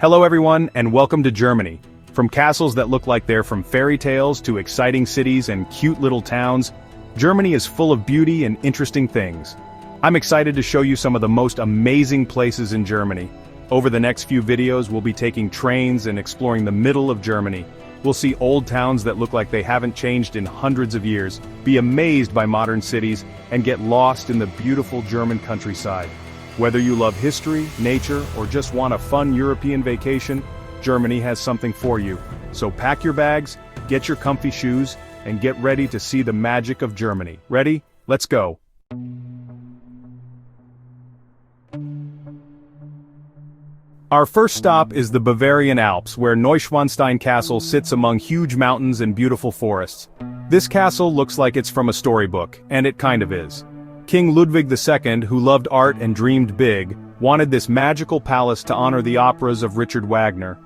Hello everyone, and welcome to Germany. From castles that look like they're from fairy tales to exciting cities and cute little towns, Germany is full of beauty and interesting things. I'm excited to show you some of the most amazing places in Germany. Over the next few videos, we'll be taking trains and exploring the middle of Germany. We'll see old towns that look like they haven't changed in hundreds of years, be amazed by modern cities, and get lost in the beautiful German countryside. Whether you love history, nature, or just want a fun European vacation, Germany has something for you. So pack your bags, get your comfy shoes, and get ready to see the magic of Germany. Ready? Let's go. Our first stop is the Bavarian Alps, where Neuschwanstein Castle sits among huge mountains and beautiful forests. This castle looks like it's from a storybook, and it kind of is. King Ludwig II, who loved art and dreamed big, wanted this magical palace to honor the operas of Richard Wagner.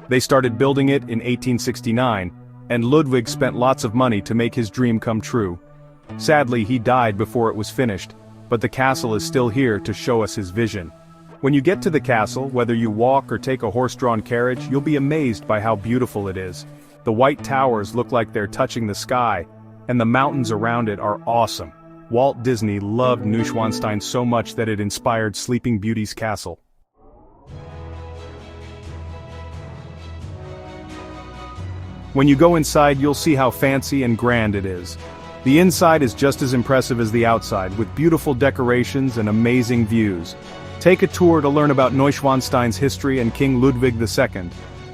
They started building it in 1869, and Ludwig spent lots of money to make his dream come true. Sadly, he died before it was finished, but the castle is still here to show us his vision. When you get to the castle, whether you walk or take a horse-drawn carriage, you'll be amazed by how beautiful it is. The white towers look like they're touching the sky, and the mountains around it are awesome. Walt Disney loved Neuschwanstein so much that it inspired Sleeping Beauty's castle. When you go inside, you'll see how fancy and grand it is. The inside is just as impressive as the outside, with beautiful decorations and amazing views. Take a tour to learn about Neuschwanstein's history and King Ludwig II.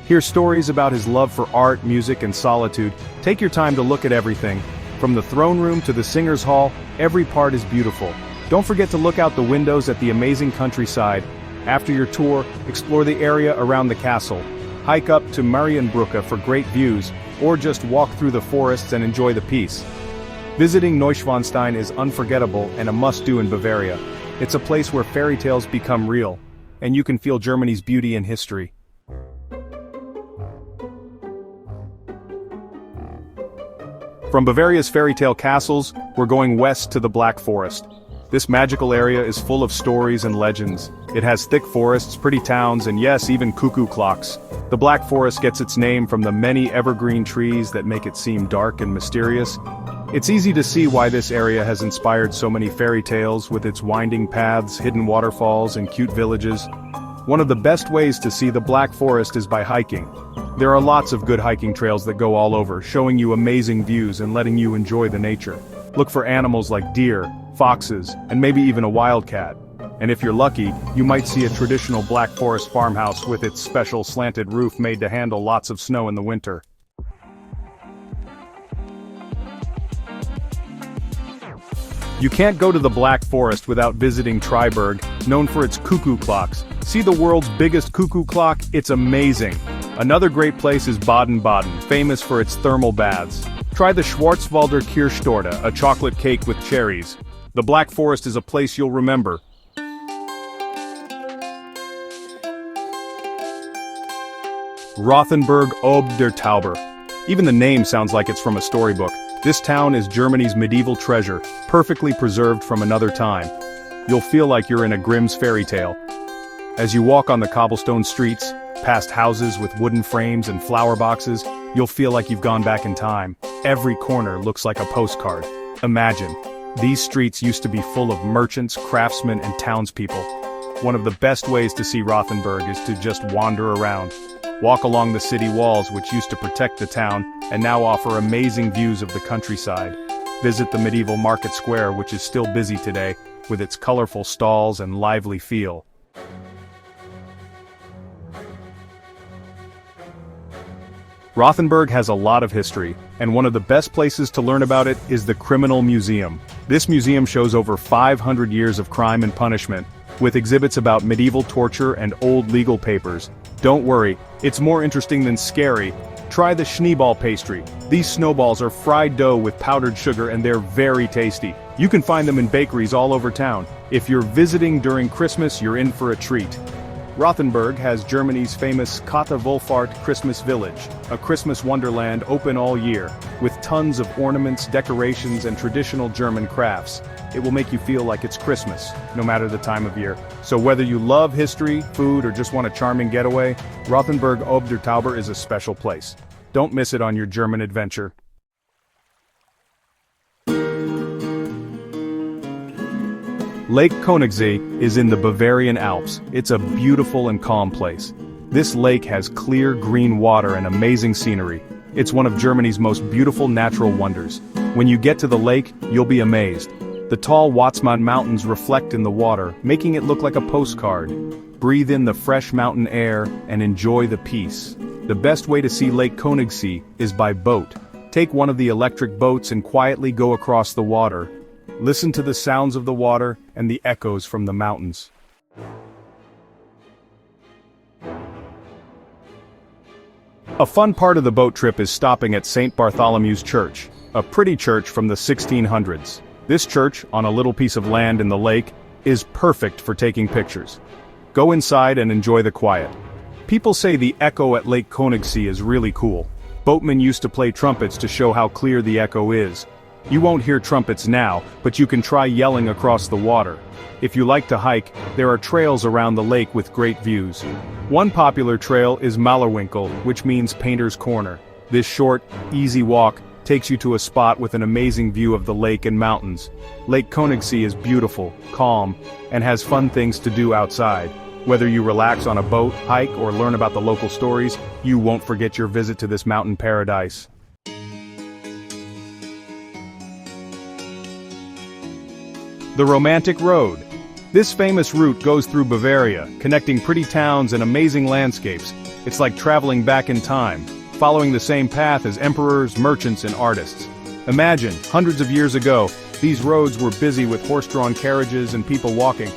Hear stories about his love for art, music, and solitude. Take your time to look at everything. From the throne room to the Singers' Hall, every part is beautiful. Don't forget to look out the windows at the amazing countryside. After your tour, explore the area around the castle. Hike up to Marienbrücke for great views, or just walk through the forests and enjoy the peace. Visiting Neuschwanstein is unforgettable and a must-do in Bavaria. It's a place where fairy tales become real, and you can feel Germany's beauty and history. From Bavaria's fairy tale castles, we're going west to the Black Forest. This magical area is full of stories and legends. It has thick forests, pretty towns, and yes, even cuckoo clocks. The Black Forest gets its name from the many evergreen trees that make it seem dark and mysterious. It's easy to see why this area has inspired so many fairy tales with its winding paths, hidden waterfalls, and cute villages. One of the best ways to see the Black Forest is by hiking. There are lots of good hiking trails that go all over, showing you amazing views and letting you enjoy the nature. Look for animals like deer, foxes, and maybe even a wildcat. And if you're lucky, you might see a traditional Black Forest farmhouse with its special slanted roof made to handle lots of snow in the winter. You can't go to the Black Forest without visiting Triberg, known for its cuckoo clocks. See the world's biggest cuckoo clock? It's amazing. Another great place is Baden-Baden, famous for its thermal baths. Try the Schwarzwälder Kirschtorte, a chocolate cake with cherries. The Black Forest is a place you'll remember. Rothenburg ob der Tauber. Even the name sounds like it's from a storybook. This town is Germany's medieval treasure, perfectly preserved from another time. You'll feel like you're in a Grimm's fairy tale. As you walk on the cobblestone streets, past houses with wooden frames and flower boxes, you'll feel like you've gone back in time. Every corner looks like a postcard. Imagine, these streets used to be full of merchants, craftsmen, and townspeople. One of the best ways to see Rothenburg is to just wander around. Walk along the city walls, which used to protect the town, and now offer amazing views of the countryside. Visit the medieval market square, which is still busy today, with its colorful stalls and lively feel. Rothenburg has a lot of history, and one of the best places to learn about it is the Criminal Museum. This museum shows over 500 years of crime and punishment, with exhibits about medieval torture and old legal papers. Don't worry, it's more interesting than scary. Try the Schneeball pastry. These snowballs are fried dough with powdered sugar and they're very tasty. You can find them in bakeries all over town. If you're visiting during Christmas, you're in for a treat. Rothenburg has Germany's famous Katte-Wohlfahrt Christmas Village, a Christmas wonderland open all year, with tons of ornaments, decorations, and traditional German crafts. It will make you feel like it's Christmas, no matter the time of year. So whether you love history, food, or just want a charming getaway, Rothenburg ob der Tauber is a special place. Don't miss it on your German adventure. Lake Königssee is in the Bavarian Alps. It's a beautiful and calm place. This lake has clear green water and amazing scenery. It's one of Germany's most beautiful natural wonders. When you get to the lake, you'll be amazed. The tall Watzmann Mountains reflect in the water, making it look like a postcard. Breathe in the fresh mountain air and enjoy the peace. The best way to see Lake Königssee is by boat. Take one of the electric boats and quietly go across the water. Listen to the sounds of the water and the echoes from the mountains. A fun part of the boat trip is stopping at St. Bartholomew's Church, a pretty church from the 1600s. This church, on a little piece of land in the lake, is perfect for taking pictures. Go inside and enjoy the quiet. People say the echo at Lake Königssee is really cool. Boatmen used to play trumpets to show how clear the echo is. You won't hear trumpets now, but you can try yelling across the water. If you like to hike, there are trails around the lake with great views. One popular trail is Malerwinkel, which means Painter's Corner. This short, easy walk takes you to a spot with an amazing view of the lake and mountains. Lake Königssee is beautiful, calm, and has fun things to do outside. Whether you relax on a boat, hike, or learn about the local stories, you won't forget your visit to this mountain paradise. The Romantic Road. This famous route goes through Bavaria, connecting pretty towns and amazing landscapes. It's like traveling back in time, following the same path as emperors, merchants, and artists. Imagine, hundreds of years ago, these roads were busy with horse-drawn carriages and people walking.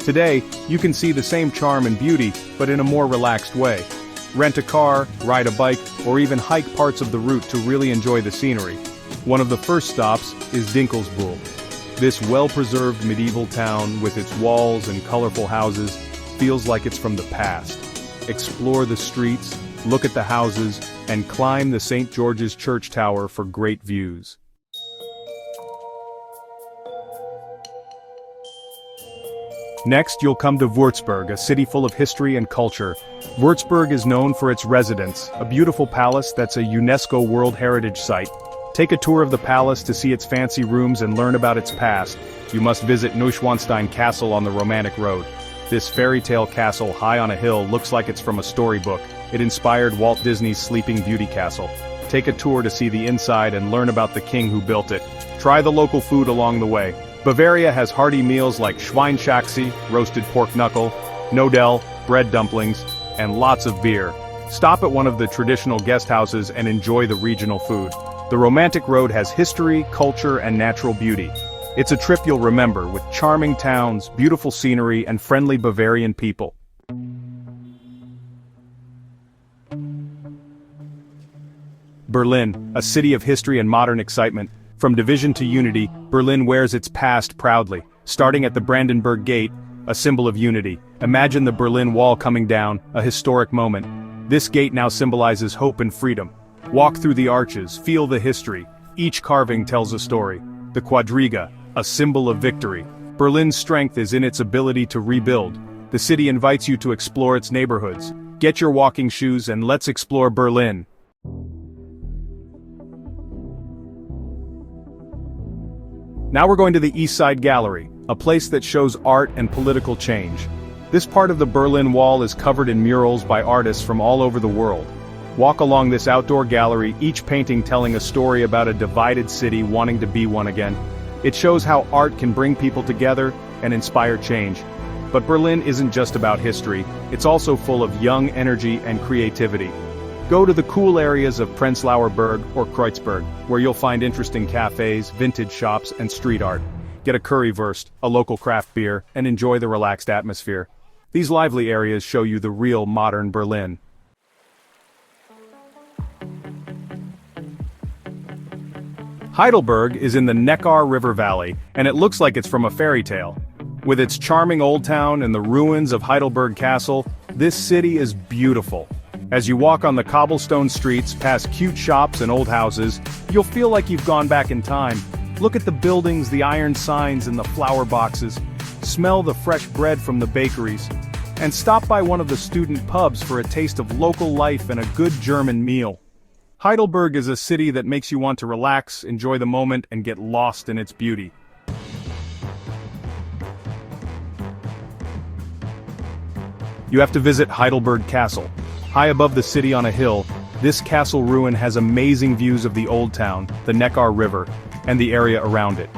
Today, you can see the same charm and beauty, but in a more relaxed way. Rent a car, ride a bike, or even hike parts of the route to really enjoy the scenery. One of the first stops is Dinkelsbühl. This well-preserved medieval town, with its walls and colorful houses, feels like it's from the past. Explore the streets, look at the houses, and climb the St. George's Church Tower for great views. Next, you'll come to Würzburg, a city full of history and culture. Würzburg is known for its residence, a beautiful palace that's a UNESCO World Heritage Site. Take a tour of the palace to see its fancy rooms and learn about its past. You must visit Neuschwanstein Castle on the Romantic Road. This fairy tale castle high on a hill looks like it's from a storybook. It inspired Walt Disney's Sleeping Beauty Castle. Take a tour to see the inside and learn about the king who built it. Try the local food along the way. Bavaria has hearty meals like Schweinshaxi, roasted pork knuckle, Knödel, bread dumplings, and lots of beer. Stop at one of the traditional guest houses and enjoy the regional food. The Romantic Road has history, culture, and natural beauty. It's a trip you'll remember, with charming towns, beautiful scenery, and friendly Bavarian people. Berlin, a city of history and modern excitement. From division to unity, Berlin wears its past proudly. Starting at the Brandenburg Gate, a symbol of unity. Imagine the Berlin Wall coming down, a historic moment. This gate now symbolizes hope and freedom. Walk through the arches, feel the history. Each carving tells a story. The Quadriga, a symbol of victory. Berlin's strength is in its ability to rebuild. The city invites you to explore its neighborhoods. Get your walking shoes and let's explore Berlin. Now we're going to the East Side Gallery, a place that shows art and political change. This part of the Berlin Wall is covered in murals by artists from all over the world. Walk along this outdoor gallery, each painting telling a story about a divided city wanting to be one again. It shows how art can bring people together and inspire change. But Berlin isn't just about history, it's also full of young energy and creativity. Go to the cool areas of Prenzlauer Berg or Kreuzberg, where you'll find interesting cafes, vintage shops, and street art. Get a currywurst, a local craft beer, and enjoy the relaxed atmosphere. These lively areas show you the real modern Berlin. Heidelberg is in the Neckar River Valley, and it looks like it's from a fairy tale. With its charming old town and the ruins of Heidelberg Castle, This city is beautiful. As you walk on the cobblestone streets past cute shops and old houses, you'll feel like you've gone back in time. Look at the buildings, the iron signs and the flower boxes. Smell the fresh bread from the bakeries. And stop by one of the student pubs for a taste of local life and a good German meal. Heidelberg is a city that makes you want to relax, enjoy the moment, and get lost in its beauty. You have to visit Heidelberg Castle. High above the city on a hill, this castle ruin has amazing views of the Old Town, the Neckar River, and the area around it.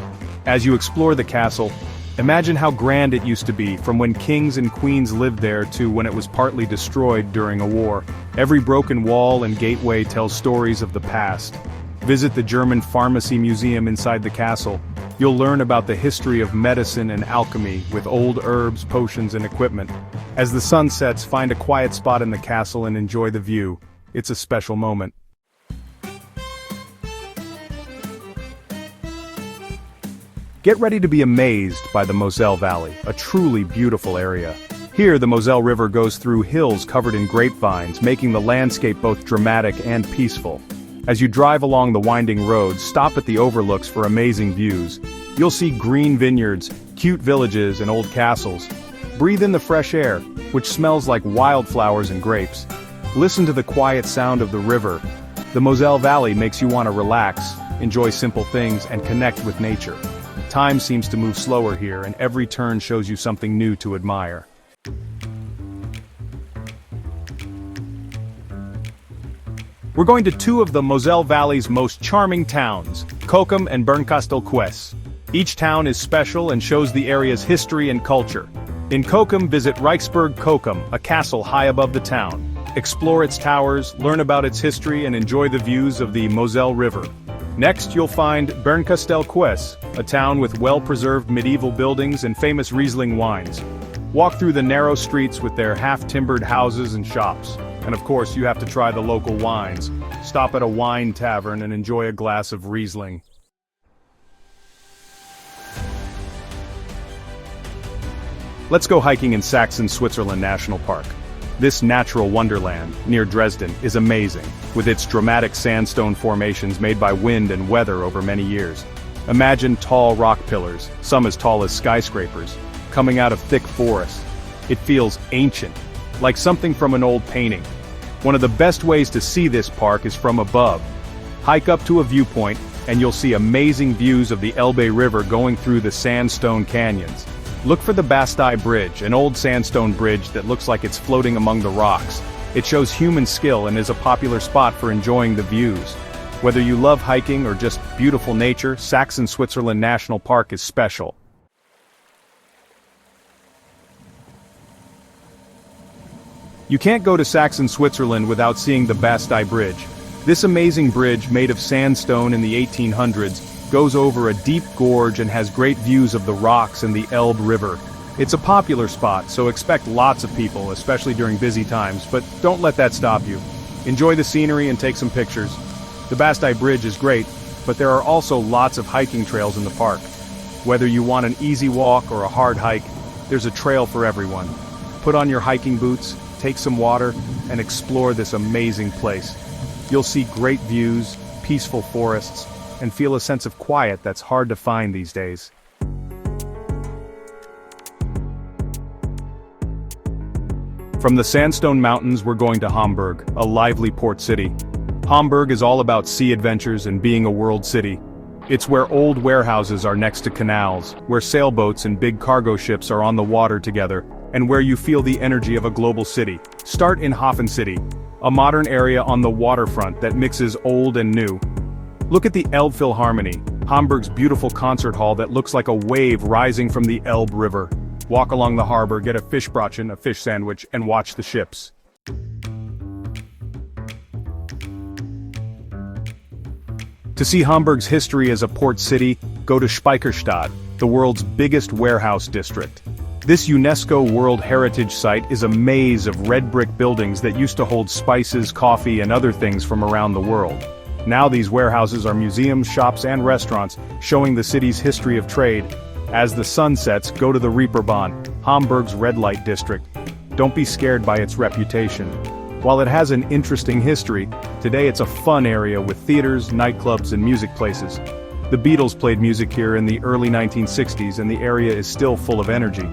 As you explore the castle, imagine how grand it used to be, from when kings and queens lived there to when it was partly destroyed during a war. Every broken wall and gateway tells stories of the past. Visit the German Pharmacy Museum inside the castle. You'll learn about the history of medicine and alchemy with old herbs, potions, and equipment. As the sun sets, find a quiet spot in the castle and enjoy the view. It's a special moment. Get ready to be amazed by the Moselle Valley, a truly beautiful area. Here, the Moselle River goes through hills covered in grapevines, making the landscape both dramatic and peaceful. As you drive along the winding roads, stop at the overlooks for amazing views. You'll see green vineyards, cute villages, and old castles. Breathe in the fresh air, which smells like wildflowers and grapes. Listen to the quiet sound of the river. The Moselle Valley makes you want to relax, enjoy simple things, and connect with nature. Time seems to move slower here, and every turn shows you something new to admire. We're going to two of the Moselle Valley's most charming towns, Kochum and Bernkastel-Kues. Each town is special and shows the area's history and culture. In Kochum, visit Reichsburg Kochum, a castle high above the town. Explore its towers, learn about its history, and enjoy the views of the Moselle River. Next, you'll find Bernkastel-Kues, a town with well-preserved medieval buildings and famous Riesling wines. Walk through the narrow streets with their half-timbered houses and shops. And of course, you have to try the local wines. Stop at a wine tavern and enjoy a glass of Riesling. Let's go hiking in Saxon-Switzerland National Park. This natural wonderland, near Dresden, is amazing, with its dramatic sandstone formations made by wind and weather over many years. Imagine tall rock pillars, some as tall as skyscrapers, coming out of thick forests. It feels ancient, like something from an old painting. One of the best ways to see this park is from above. Hike up to a viewpoint, and you'll see amazing views of the Elbe River going through the sandstone canyons. Look for the Bastei Bridge, an old sandstone bridge that looks like it's floating among the rocks. It shows human skill and is a popular spot for enjoying the views. Whether you love hiking or just beautiful nature, Saxon-Switzerland National Park is special. You can't go to Saxon-Switzerland without seeing the Bastei Bridge. This amazing bridge, made of sandstone in the 1800s, goes over a deep gorge and has great views of the rocks and the Elbe River. It's a popular spot, so expect lots of people, especially during busy times, but don't let that stop you. Enjoy the scenery and take some pictures. The Bastei Bridge is great, but there are also lots of hiking trails in the park. Whether you want an easy walk or a hard hike, there's a trail for everyone. Put on your hiking boots, take some water, and explore this amazing place. You'll see great views, peaceful forests, and feel a sense of quiet that's hard to find these days. From the Sandstone Mountains, we're going to Hamburg, a lively port city. Hamburg is all about sea adventures and being a world city. It's where old warehouses are next to canals, where sailboats and big cargo ships are on the water together, and where you feel the energy of a global city. Start in Hafen City, a modern area on the waterfront that mixes old and new. Look at the Elbphilharmonie, Hamburg's beautiful concert hall that looks like a wave rising from the Elbe River. Walk along the harbor, get a Fischbrötchen, a fish sandwich, and watch the ships. To see Hamburg's history as a port city, go to Speicherstadt, the world's biggest warehouse district. This UNESCO World Heritage Site is a maze of red brick buildings that used to hold spices, coffee, and other things from around the world. Now these warehouses are museums, shops, and restaurants, showing the city's history of trade. As the sun sets, go to the Reeperbahn, Hamburg's red light district. Don't be scared by its reputation. While it has an interesting history, today it's a fun area with theaters, nightclubs, and music places. The Beatles played music here in the early 1960s and the area is still full of energy.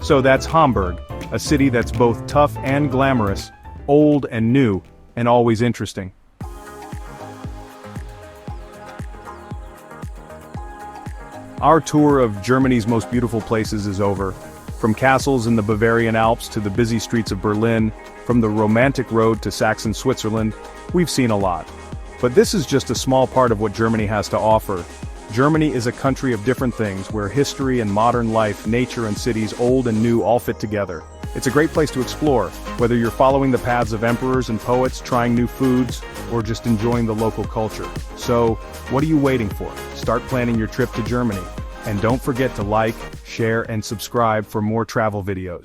So that's Hamburg, a city that's both tough and glamorous, old and new, and always interesting. Our tour of Germany's most beautiful places is over. From castles in the Bavarian Alps to the busy streets of Berlin, from the romantic road to Saxon Switzerland, we've seen a lot. But this is just a small part of what Germany has to offer. Germany is a country of different things where history and modern life, nature and cities, old and new, all fit together. It's a great place to explore, whether you're following the paths of emperors and poets, trying new foods, or just enjoying the local culture. So, what are you waiting for? Start planning your trip to Germany. And don't forget to like, share, and subscribe for more travel videos.